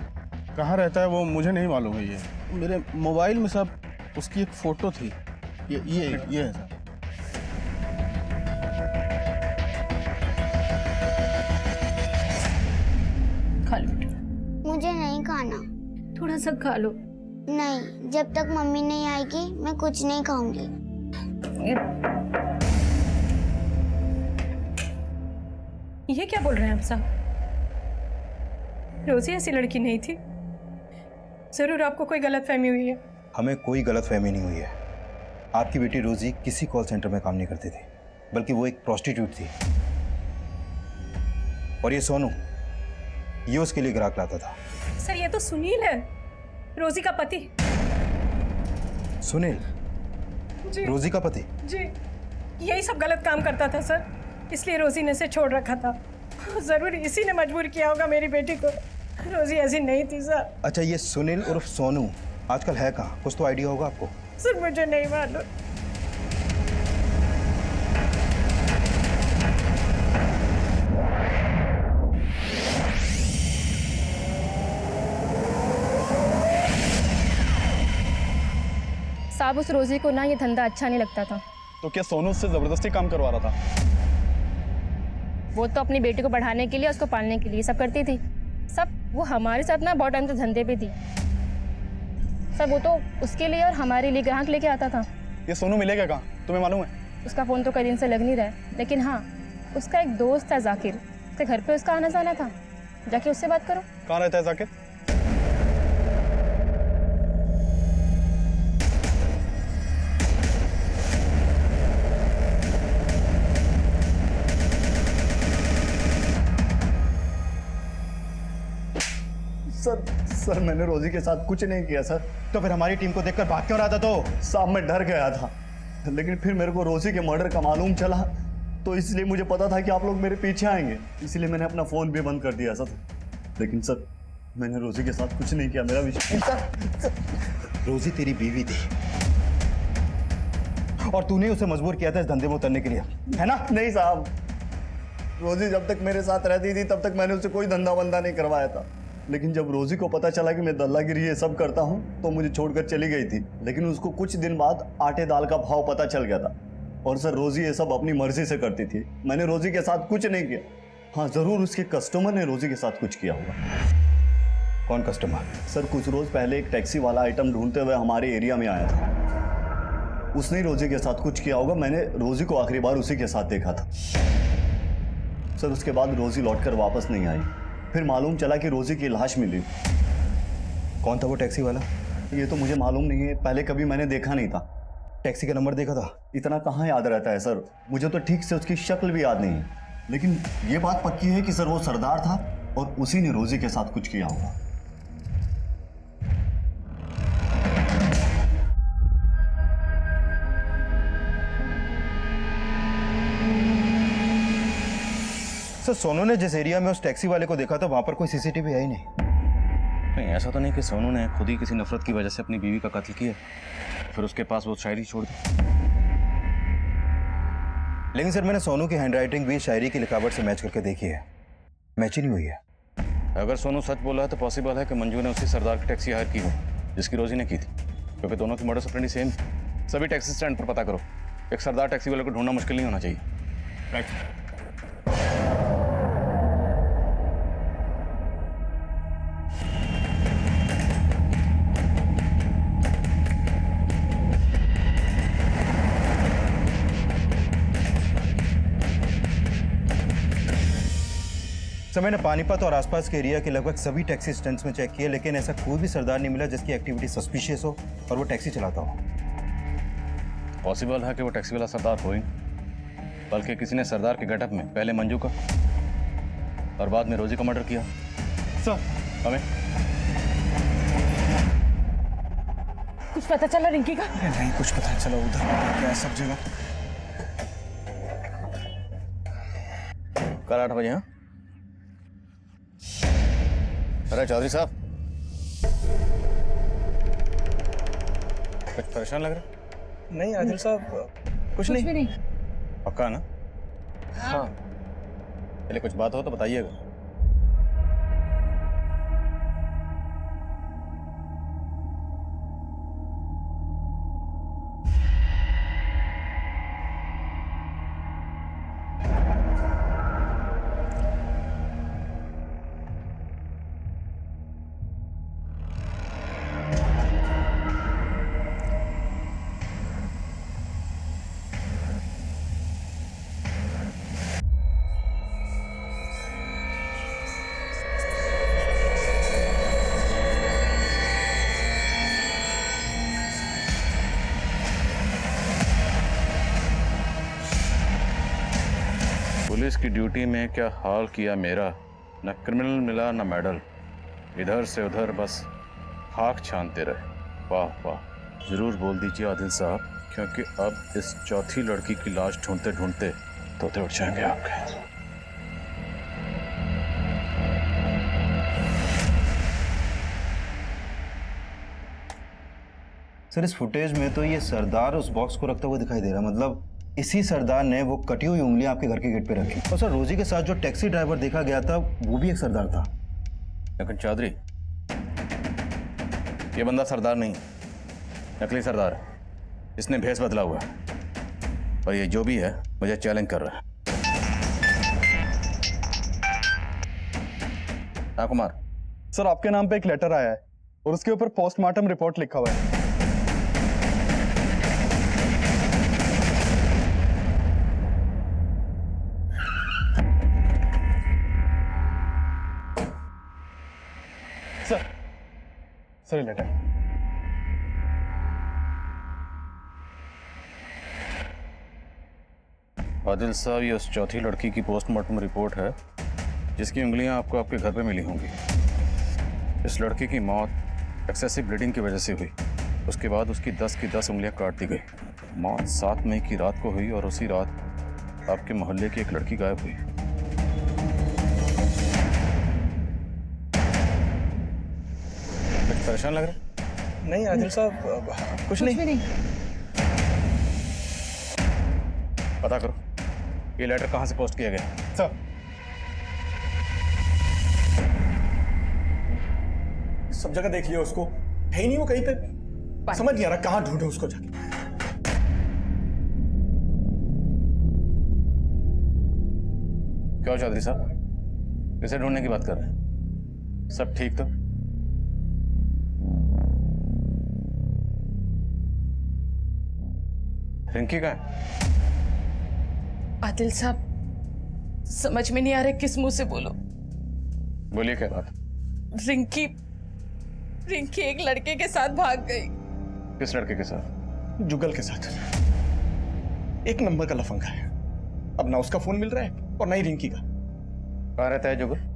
कहाँ रहता है वो मुझे नहीं मालूम है। ये मेरे मोबाइल में सब उसकी एक फोटो थी। ये है सर। खा लो, मुझे नहीं खाना। थोड़ा सा खा लो। नहीं, जब तक मम्मी नहीं आएगी मैं कुछ नहीं खाऊंगी। ये क्या बोल रहे हैं आप साहब? रोजी ऐसी लड़की नहीं थी। जरूर आपको कोई गलतफहमी हुई है। हमें कोई गलतफहमी नहीं हुई है। आपकी बेटी रोजी किसी कॉल सेंटर में काम नहीं करती थी, बल्कि वो एक प्रोस्टिट्यूट थी। और ये सोनू, ये उसके लिए ग्राहक लाता था। सर ये तो सुनील है, रोजी का पति। सुनील? जी। रोजी का पति? जी, यही सब गलत काम करता था सर, इसलिए रोजी ने इसे छोड़ रखा था। जरूर इसी ने मजबूर किया होगा मेरी बेटी को। रोजी ऐसी नहीं थी सर। अच्छा, ये सुनील उर्फ सोनू आजकल है कहाँ? कुछ तो आइडिया होगा आपको? सर मुझे नहीं मालूम। साहब, उस रोजी को ना ये धंधा अच्छा नहीं लगता था। तो क्या सोनू उससे जबरदस्ती काम करवा रहा था? वो तो अपनी बेटी को बढ़ाने के लिए, उसको पालने के लिए सब करती थी। सब वो हमारे साथ ना बहुत टाइम से धंधे पे थी। सब वो तो उसके लिए और हमारे लिए ग्राहक लेके आता था। ये सोनू मिलेगा कहाँ, तुम्हें मालूम है? उसका फ़ोन तो कई दिन से लग नहीं रहा है, लेकिन हाँ, उसका एक दोस्त है जाकिर, उसके घर पे उसका आना जाना था। जाके उससे बात करो। कहाँ रहता है जाकिर? सर मैंने रोजी के साथ कुछ नहीं किया सर। तो फिर हमारी टीम को देखकर भाग क्यों रहा था? तो साहब मैं डर गया था, लेकिन फिर मेरे को रोजी के मर्डर का मालूम चला, तो इसलिए मुझे पता था कि आप लोग मेरे पीछे आएंगे, इसलिए मैंने अपना फोन भी बंद कर दिया सर। लेकिन सर मैंने रोजी के साथ कुछ नहीं किया, मेरा विश्वास। रोजी तेरी बीवी थी और तूने उसे मजबूर किया था इस धंधे में उतरने के लिए, है ना? नहीं साहब, रोजी जब तक मेरे साथ रहती थी तब तक मैंने उससे कोई धंधा वंदा नहीं करवाया था। लेकिन जब रोजी को पता चला कि मैं दल्लागिरी ये सब करता हूँ तो मुझे छोड़कर चली गई थी। लेकिन उसको कुछ दिन बाद आटे दाल का भाव पता चल गया था। और सर रोजी ये सब अपनी मर्जी से करती थी, मैंने रोजी के साथ कुछ नहीं किया। हाँ जरूर उसके कस्टमर ने रोजी के साथ कुछ किया होगा। कौन कस्टमर? सर कुछ रोज पहले एक टैक्सी वाला आइटम ढूंढते हुए हमारे एरिया में आया था, उसने रोजी के साथ कुछ किया होगा। मैंने रोजी को आखिरी बार उसी के साथ देखा था सर। उसके बाद रोजी लौटकर वापस नहीं आई। फिर मालूम चला कि रोजी की लाश मिली। कौन था वो टैक्सी वाला? ये तो मुझे मालूम नहीं है, पहले कभी मैंने देखा नहीं था। टैक्सी का नंबर देखा था? इतना कहाँ याद रहता है सर, मुझे तो ठीक से उसकी शक्ल भी याद नहीं है। लेकिन ये बात पक्की है कि सर वो सरदार था और उसी ने रोजी के साथ कुछ किया होगा। सर सोनू ने जिस एरिया में उस टैक्सी वाले को देखा था वहां पर कोई सीसीटीवी है ही नहीं। नहीं, ऐसा तो नहीं कि सोनू ने खुद ही किसी नफरत की वजह से अपनी बीवी का कत्ल किया, फिर उसके पास वो शायरी छोड़ दी। लेकिन सर मैंने सोनू की हैंडराइटिंग भी शायरी की लिखावट से मैच करके देखी है, मैच ही नहीं हुई है। अगर सोनू सच बोला है तो पॉसिबल है कि मंजू ने उसी सरदार की टैक्सी हायर की हो जिसकी रोजी ने की थी, क्योंकि दोनों की मॉडस ऑपरेंडी सेम। सभी टैक्सी स्टैंड पर पता करो, एक सरदार टैक्सी वाले को ढूंढना मुश्किल नहीं होना चाहिए। राइट। सर मैंने पानीपत और आसपास के एरिया के लगभग सभी टैक्सी स्टैंड्स में चेक किए, लेकिन ऐसा कोई भी सरदार नहीं मिला जिसकी एक्टिविटी सस्पिशियस हो और वो टैक्सी चलाता हो। पॉसिबल है कि वो टैक्सी वाला सरदार हो ही, बल्कि किसी ने सरदार के गेटअप में पहले मंजू का और बाद में रोजी का मर्डर किया। सर हमें कुछ पता चला रिंकी का? नहीं कुछ पता चला, उधर क्या है सब जगह। कल 8 बजे। हाँ अरे चौधरी साहब, कुछ परेशान लग रहा? नहीं आदिल साहब कुछ नहीं। पक्का ना? हाँ। पहले कुछ बात हो तो बताइएगा। पुलिस की ड्यूटी में क्या हाल किया मेरा, न क्रिमिनल मिला न मेडल, इधर से उधर बस खाक छानते रहे। वाह वाह। जरूर बोल दीजिए आदिल साहब, क्योंकि अब इस चौथी लड़की की लाश ढूंढते ढूंढते तोते उठ जाएंगे आपके। सर इस फुटेज में तो ये सरदार उस बॉक्स को रखता हुआ दिखाई दे रहा है, मतलब इसी सरदार ने वो कटी हुई उंगलियां आपके घर के गेट पे रखी। और सर रोजी के साथ जो टैक्सी ड्राइवर देखा गया था वो भी एक सरदार था। लेकिन चौधरी, ये बंदा सरदार नहीं, नकली सरदार है। इसने भेस बदला हुआ है और ये जो भी है मुझे चैलेंज कर रहा है। हाँ कुमार। सर आपके नाम पे एक लेटर आया है और उसके ऊपर पोस्टमार्टम रिपोर्ट लिखा हुआ है। Sir letter. आदिल साहब, ये उस चौथी लड़की की पोस्टमार्टम रिपोर्ट है जिसकी उंगलियां आपको आपके घर पे मिली होंगी। इस लड़की की मौत एक्सेसिव ब्लीडिंग की वजह से हुई। उसके बाद उसकी 10 की 10 उंगलियां काट दी गई। मौत 7 मई की रात को हुई और उसी रात आपके मोहल्ले की एक लड़की गायब हुई। परेशान लग रहा है? नहीं आदिल साहब, कुछ नहीं। पता करो ये लेटर कहां से पोस्ट किया गया। सर सब जगह देख लिया उसको, है ही नहीं वो कहीं पे। समझ नहीं आ रहा कहां ढूंढे उसको जाके। क्यों चौधरी साहब, किसे ढूंढने की बात कर रहे हैं? सब ठीक तो? रिंकी कहाँ है? आदिल साहब, समझ में नहीं आ रहा किस मुंह से बोलो। बोलिए क्या बात? रिंकी एक लड़के के साथ भाग गई। किस लड़के के साथ? जुगल के साथ। एक नंबर का लफंगा है। अब ना उसका फोन मिल रहा है और ना ही रिंकी का। कहाँ रहता है जुगल?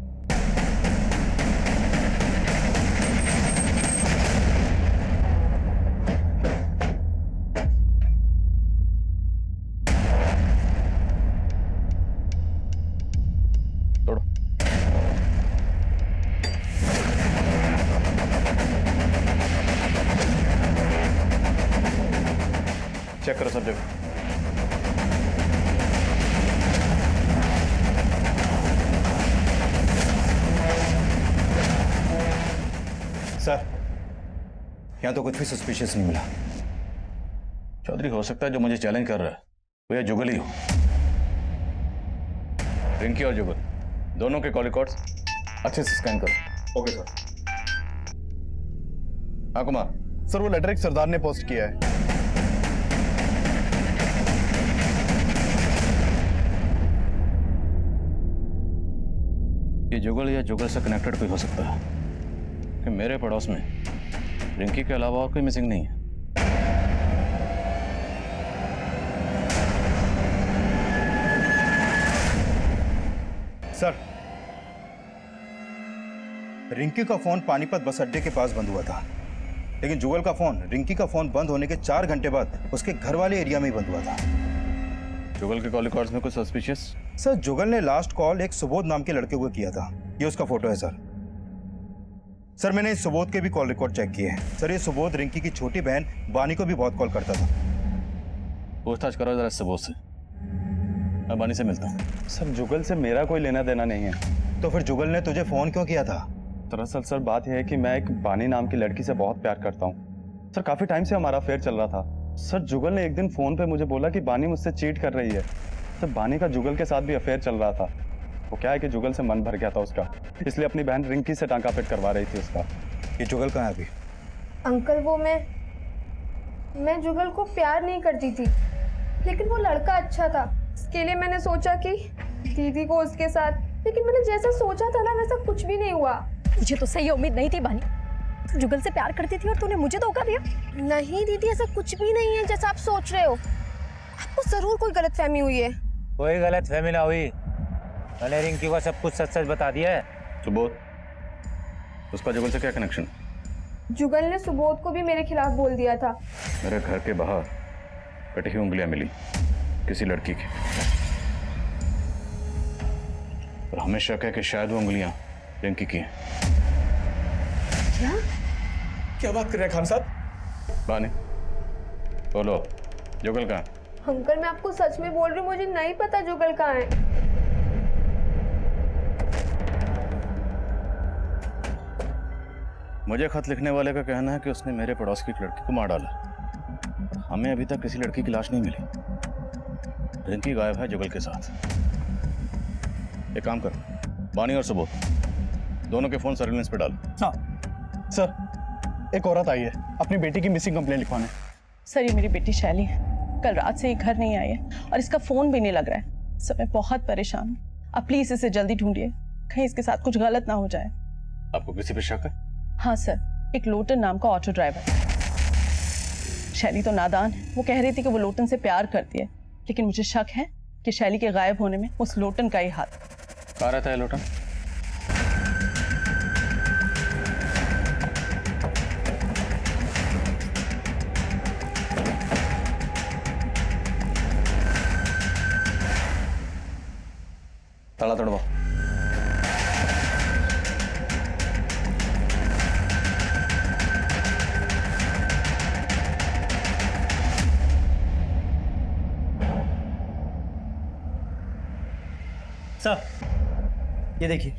चेक करो सब जगह। सर यहाँ तो कुछ भी सस्पिशियस नहीं मिला। चौधरी, हो सकता है जो मुझे चैलेंज कर रहा है वो ये जुगल ही हो। रिंकी और जुगल दोनों के कॉल रिकॉर्ड्स अच्छे से स्कैन करो। Okay sir. हाँ कुमार। सर वो लेटर एक सरदार ने पोस्ट किया है। ये जुगल या जुगल से कनेक्टेड कोई हो सकता है कि मेरे पड़ोस में रिंकी के अलावा और कोई मिसिंग नहीं है। सर रिंकी का फोन पानीपत बस अड्डे के पास बंद हुआ था, लेकिन जुगल का फोन रिंकी का फोन बंद होने के 4 घंटे बाद उसके घर वाले एरिया में ही बंद हुआ था। जुगल के कॉल रिकॉर्ड्स में कुछ सस्पिशियस? सर जुगल ने लास्ट कॉल एक सुबोध नाम के लड़के को किया था। ये उसका फोटो है सर। सर मैंने इस सुबोध के भी कॉल रिकॉर्ड चेक किए हैं। सर ये सुबोध रिंकी की छोटी बहन बानी को भी बहुत कॉल करता था। पूछताछ करो जरा सुबोध से। मैं बानी से मिलता हूँ। सर जुगल से मेरा कोई लेना देना नहीं है। तो फिर जुगल ने तुझे फोन क्यों किया था? दरअसल सर बात यह है कि मैं एक बानी नाम की लड़की से बहुत प्यार करता हूँ। सर काफी टाइम से हमारा अफेयर चल रहा था। सर जुगल ने एक दिन फोन पे मुझे बोला कि बानी मुझसे चीट कर रही है। सर बानी का जुगल के साथ भी अफेयर चल रहा था। वो क्या है कि जुगल से मन भर गया था उसका, इसलिए अपनी बहन रिंकी से टांका फिट करवा रही थी उसका। ये जुगल कहाँ है अभी? अंकल वो मैं जुगल को प्यार नहीं करती थी, लेकिन वो लड़का अच्छा था। इसके लिए मैंने सोचा कि दीदी को उसके साथ, लेकिन मैंने जैसा सोचा था ना वैसा कुछ भी नहीं हुआ। मुझे तो सही उम्मीद नहीं थी बानी, तू जुगल से प्यार करती थी और तूने मुझे धोखा दिया। नहीं दीदी, ऐसा कुछ भी नहीं है जैसा आप सोच रहे हो। आपको जरूर कोई गलतफहमी हुई है। कोई गलतफहमी ना हुई। मैंने रिंकी को सब कुछ सच सच बता दिया है। सुबोध, उसका जुगल से क्या कनेक्शन? जुगल ने सुबोध को भी मेरे खिलाफ बोल दिया था। मेरे घर के बाहर कटी हुई उंगलियां मिली किसी लड़की की, और हमें शक है कि शायद वो उंगलियां रिंकी की हैं। क्या बात कर रहे हैं खान साहब? बानी, बोलो, जुगल कहाँ है? अंकल मैं आपको सच में बोल रही हूँ, मुझे नहीं पता जुगल कहाँ है। मुझे खत लिखने वाले का कहना है कि उसने मेरे पड़ोस की एक लड़की को मार डाला। हमें अभी तक किसी लड़की की लाश नहीं मिली। रिंकी गायब है जुगल के साथ। एक काम कर, बानी और सुबोध दोनों के फोन सर्विलेंस पे डाल। हाँ सर, एक औरत आई है अपनी बेटी की मिसिंग कंप्लेंट लिखवाने। सर ये मेरी बेटी शैली है, कल रात से ये घर नहीं आई है और इसका फोन भी नहीं लग रहा है। सर मैं बहुत परेशान हूँ, आप प्लीज इसे जल्दी ढूंढिए, कहीं इसके साथ कुछ गलत ना हो जाए। आपको किसी पे शक है? हाँ सर, एक लोटन नाम का ऑटो ड्राइवर। शैली तो नादान है, वो कह रही थी कि वो लोटन से प्यार करती है, लेकिन मुझे शक है कि शैली के गायब होने में उस लोटन का ही हाथ। कहाँ रहता है लोटन? ताला तोड़वाओ। सर ये देखिए,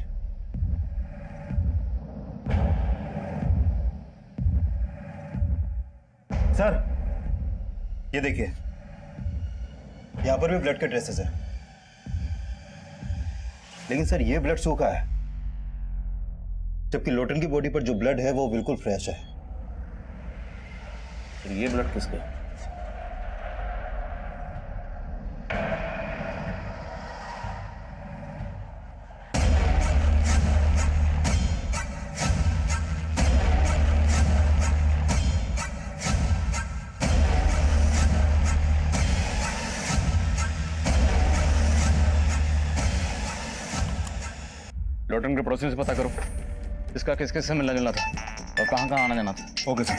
सर ये देखिए, यहां पर भी ब्लड के ट्रेसेस है, लेकिन सर ये ब्लड सूखा है, जबकि लोटन की बॉडी पर जो ब्लड है वो बिल्कुल फ्रेश है। ये ब्लड किसका है? लोटन के पड़ोसी से पता करो इसका किस किस से मिलना जुलना था और कहाँ कहाँ आना जाना था। Okay sir.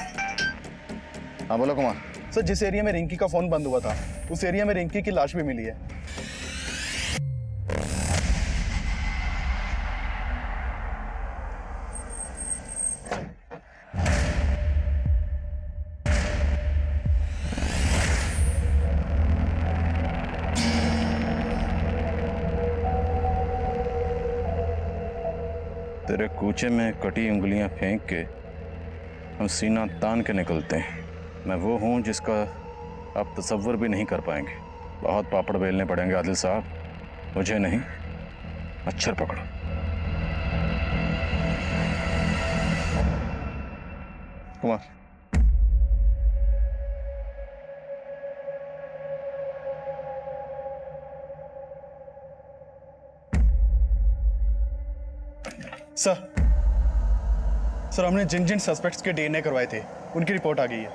हाँ बोलो कुमार। सर जिस एरिया में रिंकी का फोन बंद हुआ था उस एरिया में रिंकी की लाश भी मिली है। तेरे कूचे में कटी उंगलियां फेंक के हम सीना तान के निकलते हैं। मैं वो हूं जिसका आप तसव्वुर भी नहीं कर पाएंगे। बहुत पापड़ बेलने पड़ेंगे आदिल साहब, मुझे नहीं, मच्छर पकड़ो। कुमार सर हमने जिन जिन सस्पेक्ट्स के डीएनए करवाए थे उनकी रिपोर्ट आ गई है।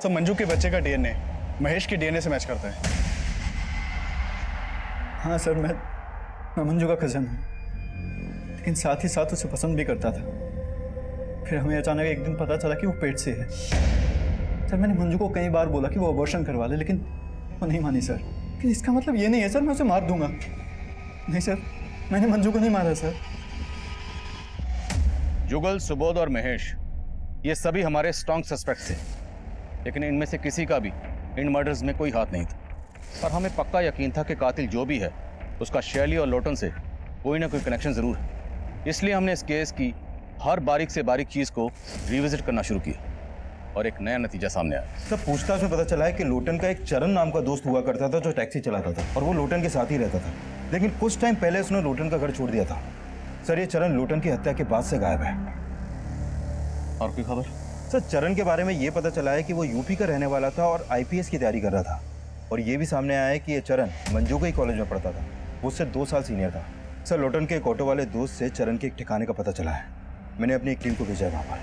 सर मंजू के बच्चे का डीएनए महेश के डीएनए से मैच करता है। हाँ सर, मैं मंजू का कज़न हूँ, लेकिन साथ ही साथ उसे पसंद भी करता था। फिर हमें अचानक एक दिन पता चला कि वो पेट से है। सर मैंने मंजू को कई बार बोला कि वो अबॉर्शन करवा ले, लेकिन वो नहीं मानी सर। लेकिन इसका मतलब ये नहीं है सर मैं उसे मार दूंगा। नहीं सर, मैंने मंजू को नहीं मारा सर। जुगल, सुबोध और महेश ये सभी हमारे स्ट्रॉन्ग सस्पेक्ट्स थे, लेकिन इनमें से किसी का भी इन मर्डर्स में कोई हाथ नहीं था। और हमें पक्का यकीन था कि कातिल जो भी है उसका शैली और लोटन से कोई ना कोई कनेक्शन ज़रूर है। इसलिए हमने इस केस की हर बारीक से बारीक चीज़ को रिविजिट करना शुरू किया और एक नया नतीजा सामने आया। सर पूछताछ में पता चला है कि लोटन का एक चरण नाम का दोस्त हुआ करता था जो टैक्सी चलाता था और वो लोटन के साथ ही रहता था, लेकिन कुछ टाइम पहले उसने लोटन का घर छोड़ दिया था। सर ये चरण लोटन की हत्या के बाद से गायब है। और कोई खबर? सर चरण के बारे में ये पता चला है कि वो यूपी का रहने वाला था और आईपीएस की तैयारी कर रहा था। और ये भी सामने आया है कि ये चरण मंजू के ही कॉलेज में पढ़ता था, वो उससे 2 साल सीनियर था। सर लोटन के एक ऑटो वाले दोस्त से चरण के एक ठिकाने का पता चला है। मैंने अपनी एक टीम को भेजा है वहाँ पर।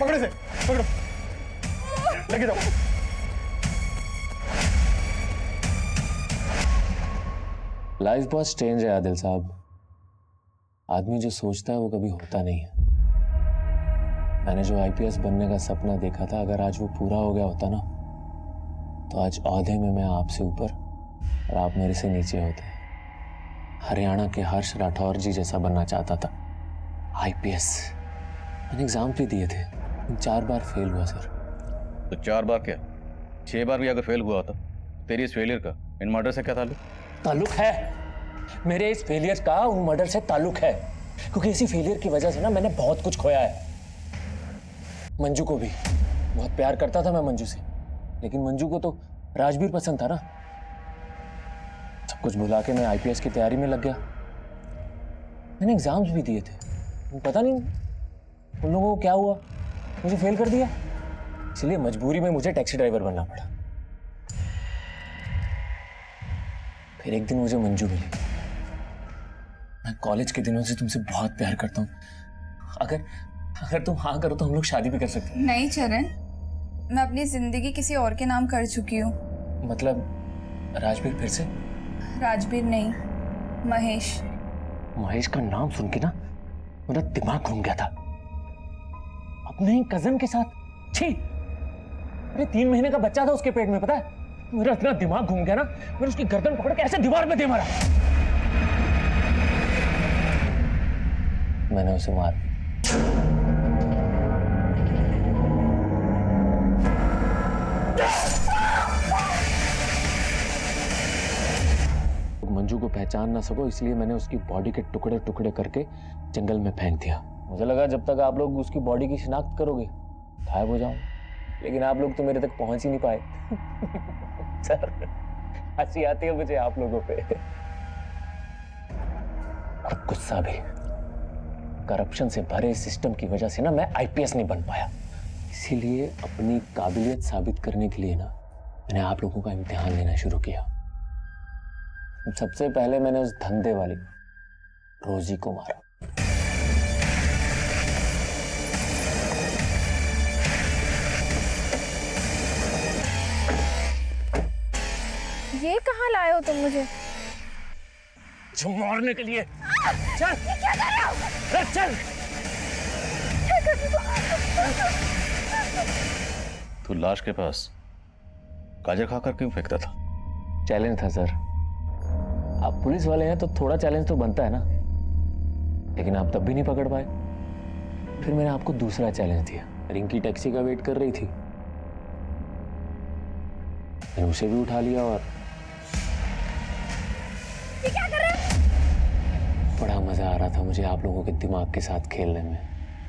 पकड़े से, पकड़ो, लेके जाओ। लाइफ बहुत स्ट्रेंज है आदिल साहब। आदमी जो सोचता है वो कभी होता नहीं है। मैंने जो आईपीएस बनने का सपना देखा था, अगर आज वो पूरा हो गया होता ना, तो आज ओहदे में मैं आपसे ऊपर और आप मेरे से नीचे होते। हरियाणा के हर्ष राठौर जी जैसा बनना चाहता था। आईपीएस मैंने एग्जाम भी दिए थे, 4 बार फेल हुआ सर। तो 4 बार क्या, 6 बार भी अगर फेल हुआ होता, तेरी इस फेलियर का इन मर्डर से क्या ताल्लुक है? मेरे इस फेलियर का उन मर्डर से ताल्लुक है, क्योंकि इसी फेलियर की वजह से ना मैंने बहुत कुछ खोया है। मंजू को भी बहुत प्यार करता था मैं मंजू से, लेकिन मंजू को तो राजवीर पसंद था ना। सब कुछ भुला के मैं आईपीएस की तैयारी में लग गया। मैंने एग्जाम्स भी दिए थे, पता नहीं उन लोगों को क्या हुआ, मुझे फेल कर दिया। इसलिए मजबूरी में मुझे टैक्सी ड्राइवर बनना पड़ा। फिर एक दिन मुझे मंजू मिली। मैं कॉलेज के दिनों से तुमसे बहुत प्यार करता हूँ। अगर तुम हाँ करो तो हम लोग शादी भी कर सकते हैं। नहीं चरण, मैं अपनी जिंदगी किसी और के नाम कर चुकी हूँ। मतलब राजवीर फिर से? राजवीर नहीं, महेश। महेश का नाम सुन के ना मेरा दिमाग घूम गया था। अपने ही कजन के साथ, छी! अरे 3 महीने का बच्चा था उसके पेट में, पता है? मेरा इतना दिमाग घूम गया ना, मैंने उसकी गर्दन पकड़ के ऐसे दीवार में दे मारा। मैंने उसे मारा। मंजू को पहचान ना सको, इसलिए मैंने उसकी बॉडी के टुकड़े टुकड़े करके जंगल में फेंक दिया। मुझे लगा जब तक आप लोग उसकी बॉडी की शिनाख्त करोगे गायब हो जाऊं, लेकिन आप लोग तो मेरे तक पहुंच ही नहीं पाए। सर, हंसी आती है मुझे आप लोगों पे। और गुस्सा भी। करप्शन से भरे सिस्टम की वजह से ना मैं आईपीएस नहीं बन पाया। इसीलिए अपनी काबिलियत साबित करने के लिए ना मैंने आप लोगों का इम्तिहान लेना शुरू किया। सबसे पहले मैंने उस धंधे वाली रोजी को मारा। ये कहाँ लाए हो तुम मुझे? जो मारने के लिए। चल, ये क्या कर रहे हो? चल। तू लाश के पास गाजर खाकर क्यों फेंकता था? चैलेंज था सर। आप पुलिस वाले हैं तो थोड़ा चैलेंज तो बनता है ना, लेकिन आप तब भी नहीं पकड़ पाए। फिर मैंने आपको दूसरा चैलेंज दिया। रिंकी टैक्सी का वेट कर रही थी, मैंने उसे भी उठा लिया। और ये क्या कर रहे हो? बड़ा मजा आ रहा था मुझे आप लोगों के दिमाग के साथ खेलने में,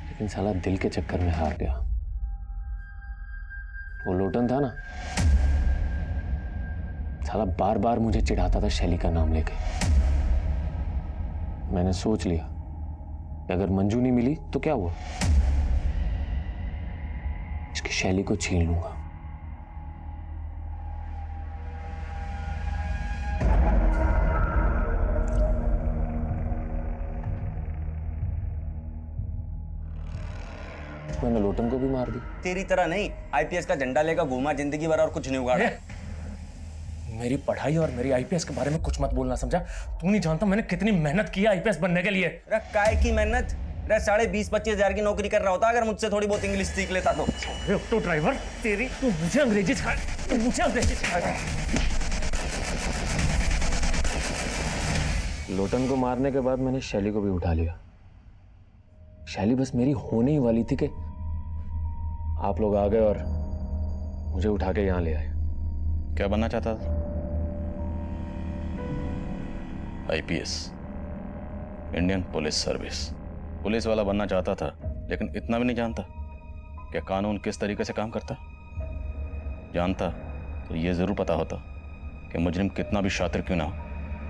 लेकिन साला दिल के चक्कर में हार गया। वो लोटन था ना, साला बार बार मुझे चिढ़ाता था शैली का नाम लेके। मैंने सोच लिया कि अगर मंजू नहीं मिली तो क्या हुआ, इसकी शैली को छीन लूंगा। मैंने लोटन को भी मार दी। तेरी तरह नहीं, आईपीएस का झंडा लेकर घूमा जिंदगी भर और कुछ नहीं उगाड़ा। मेरी पढ़ाई और मेरी आईपीएस के बारे में कुछ मत बोलना, समझा? तू नहीं जानता मैंने कितनी मेहनत की है आईपीएस बनने के लिए। काय की मेहनत? 20-25 हजार की नौकरी कर रहा होता अगर मुझसे थोड़ी बहुत इंग्लिश सीख लेता तो। ऑटो ड्राइवर तेरी, तू मुझे अंग्रेजी सिखा, तू मुझे अंग्रेजी सिखा। लोटन को मारने के बाद मैंने शैली को भी उठा लिया। शैली बस मेरी होने ही वाली थी कि आप लोग आ गए और मुझे उठा के यहां ले आए। क्या बनना चाहता था? IPS, Indian police service. Police वाला बनना चाहता था, लेकिन इतना भी नहीं जानता कि कानून किस तरीके से काम करता। जानता तो ये जरूर पता होता कि मुजरिम कितना भी शातिर क्यों ना हो,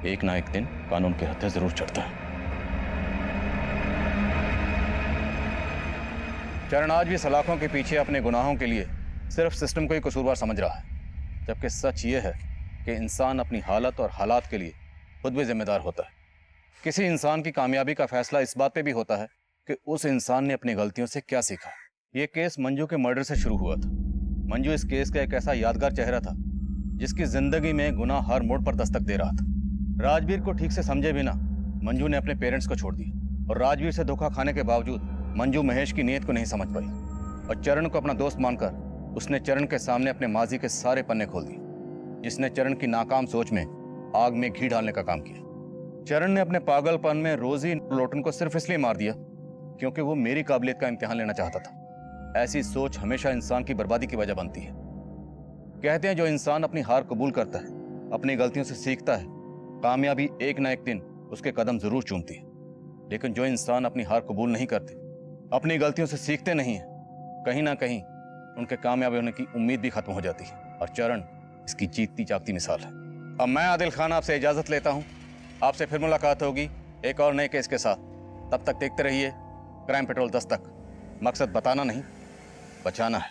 एक ना एक दिन कानून के हत्थे जरूर चढ़ता है। चरण आज भी सलाखों के पीछे अपने गुनाहों के लिए सिर्फ सिस्टम को ही कसूरवार समझ रहा है, जबकि सच ये है कि इंसान अपनी हालत और हालात के लिए खुद भी जिम्मेदार होता है। किसी इंसान की कामयाबी का फैसला इस बात पे भी होता है कि उस इंसान ने अपनी गलतियों से क्या सीखा। ये केस मंजू के मर्डर से शुरू हुआ था। मंजू इस केस का एक ऐसा यादगार चेहरा था जिसकी जिंदगी में गुनाह हर मोड़ पर दस्तक दे रहा था। राजवीर को ठीक से समझे बिना मंजू ने अपने पेरेंट्स को छोड़ दिया और राजवीर से धोखा खाने के बावजूद मंजू महेश की नीयत को नहीं समझ पाई और चरण को अपना दोस्त मानकर उसने चरण के सामने अपने माजी के सारे पन्ने खोल दिए, जिसने चरण की नाकाम सोच में आग में घी डालने का काम किया। चरण ने अपने पागलपन में रोजी लोटन को सिर्फ इसलिए मार दिया क्योंकि वो मेरी काबिलियत का इम्तिहान लेना चाहता था। ऐसी सोच हमेशा इंसान की बर्बादी की वजह बनती है। कहते हैं जो इंसान अपनी हार कबूल करता है, अपनी गलतियों से सीखता है, कामयाबी एक ना एक दिन उसके कदम जरूर चूमती है। लेकिन जो इंसान अपनी हार कबूल नहीं करते, अपनी गलतियों से सीखते नहीं है, कहीं ना कहीं उनके कामयाबी होने की उम्मीद भी खत्म हो जाती है। और चरण इसकी जीतती जागती मिसाल है। अब मैं आदिल खान आपसे इजाजत लेता हूं। आपसे फिर मुलाकात होगी एक और नए केस के साथ। तब तक देखते रहिए क्राइम पेट्रोल 10 तक। मकसद बताना नहीं, बचाना है।